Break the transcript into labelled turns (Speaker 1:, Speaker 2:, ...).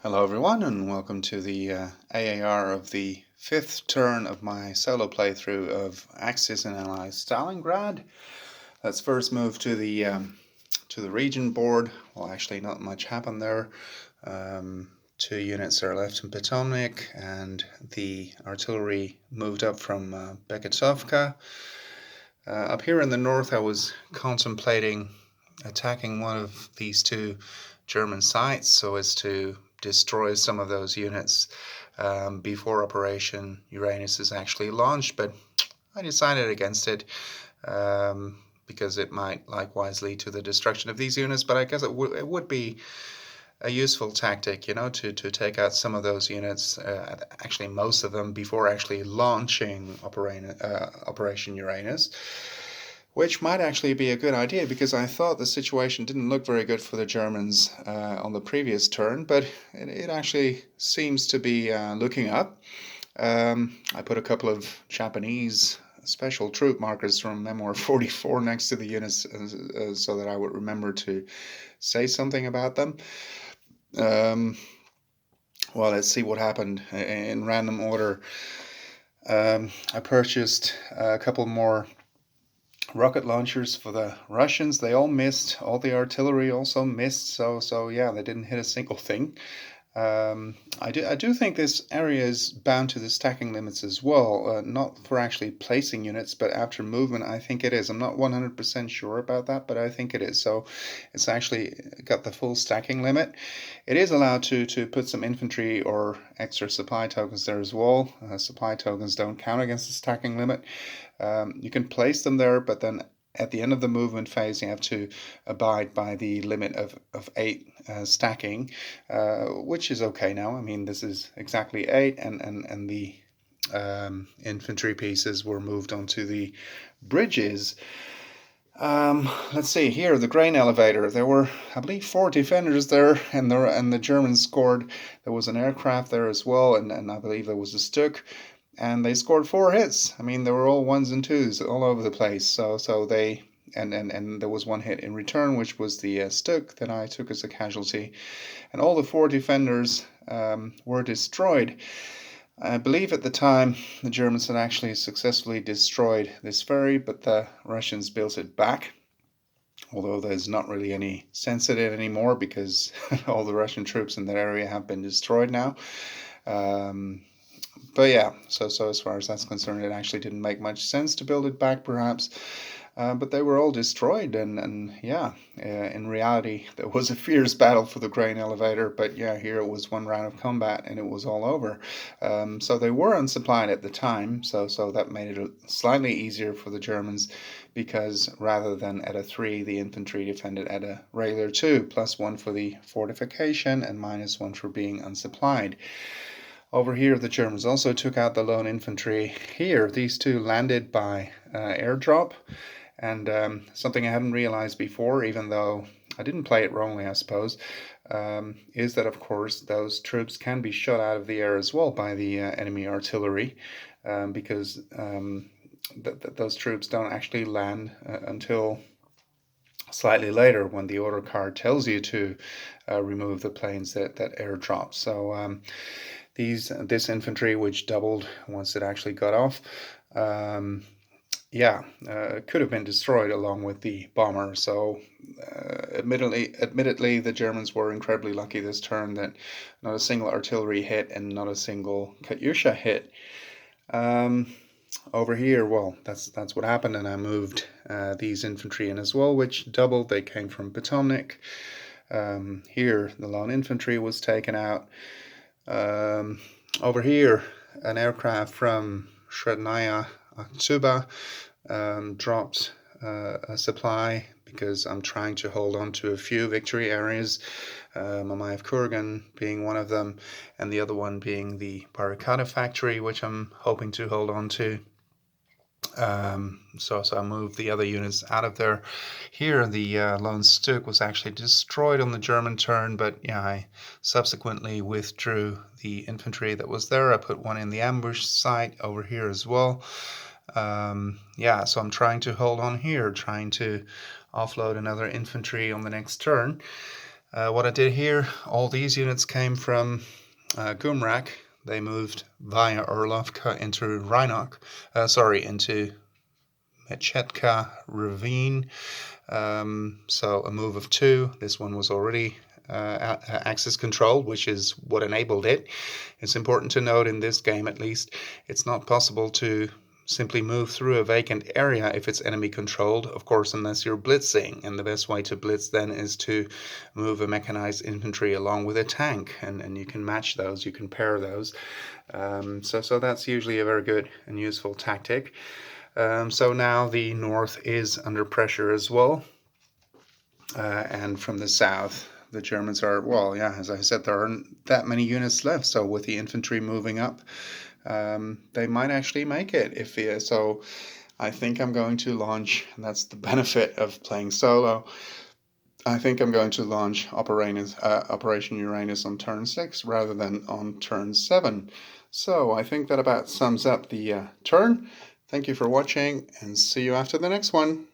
Speaker 1: Hello everyone and welcome to the AAR of the 5th turn of my solo playthrough of Axis and Allies Stalingrad. Let's first move to the region board. Well, actually not much happened there. 2 units are left in Potomac and the artillery moved up from Beketovka. Up here in the north I was contemplating attacking one of these two German sites so as to destroy some of those units before Operation Uranus is actually launched, but I decided against it because it might likewise lead to the destruction of these units. But I guess it would be a useful tactic, to take out some of those units, actually most of them, before actually launching Operation Uranus. Which might actually be a good idea because I thought the situation didn't look very good for the Germans on the previous turn, but it actually seems to be looking up. I put a couple of Japanese special troop markers from Memoir 44 next to the units so that I would remember to say something about them. Well, let's see what happened in random order. I purchased a couple more rocket launchers for the Russians. They all missed. All the artillery also missed. So yeah, they didn't hit a single thing. I do think this area is bound to the stacking limits as well. Not for actually placing units, but after movement, I think it is. I'm not 100% sure about that, but I think it is. So it's actually got the full stacking limit. It is allowed to put some infantry or extra supply tokens there as well. Supply tokens don't count against the stacking limit. You can place them there, but then at the end of the movement phase, you have to abide by the limit of 8 stacking, which is okay now. I mean, this is exactly 8, and the infantry pieces were moved onto the bridges. Let's see here, the grain elevator. There were, I believe, 4 defenders there, and the Germans scored. There was an aircraft there as well, and I believe there was a Stuck. And they scored 4 hits. I mean, they were all 1s and 2s all over the place. So they and there was 1 hit in return, which was the Stuck that I took as a casualty. And all the 4 defenders were destroyed. I believe at the time the Germans had actually successfully destroyed this ferry, but the Russians built it back. Although there's not really any sense in it anymore because all the Russian troops in that area have been destroyed now. But yeah, so as far as that's concerned, it actually didn't make much sense to build it back, perhaps. But they were all destroyed, and yeah, in reality, there was a fierce battle for the grain elevator. But yeah, here it was 1 round of combat, and it was all over. So they were unsupplied at the time, so that made it slightly easier for the Germans, because rather than at a 3, the infantry defended at a regular 2, +1 for the fortification and -1 for being unsupplied. Over here, the Germans also took out the lone infantry. Here, these 2 landed by airdrop, and something I hadn't realized before, even though I didn't play it wrongly, I suppose, is that, of course, those troops can be shot out of the air as well by the enemy artillery, because those troops don't actually land until slightly later, when the order card tells you to remove the planes that airdrop. So this infantry, which doubled once it actually got off, could have been destroyed along with the bomber. So admittedly, the Germans were incredibly lucky this turn that not a single artillery hit and not a single Katyusha hit. Over here, well, that's what happened, and I moved these infantry in as well, which doubled. They came from Potomac. Here, the lone infantry was taken out. Over here, an aircraft from Shrednaya Aksuba dropped a supply, because I'm trying to hold on to a few victory areas, Mamayev Kurgan being one of them, and the other one being the Barricada factory, which I'm hoping to hold on to. So I moved the other units out of there. Here, the lone Stuck was actually destroyed on the German turn, but yeah, I subsequently withdrew the infantry that was there. I put 1 in the ambush site over here as well. So I'm trying to hold on here, trying to offload another infantry on the next turn. What I did here, all these units came from Gumrak. They moved via Orlovka into Rhinoc, into Mechetka Ravine. So a move of 2. This one was already axis controlled, which is what enabled it. It's important to note in this game, at least, it's not possible to simply move through a vacant area if it's enemy controlled, of course, unless you're blitzing. And the best way to blitz then is to move a mechanized infantry along with a tank, and you can match those, you can pair those. So that's usually a very good and useful tactic. So now the north is under pressure as well. And from the south, the Germans are, well, yeah, as I said, there aren't that many units left. So with the infantry moving up, they might actually make it. So I think I'm going to launch, and that's the benefit of playing solo. I think I'm going to launch Operation Uranus on turn 6 rather than on turn 7. So I think that about sums up the turn. Thank you for watching, and see you after the next one.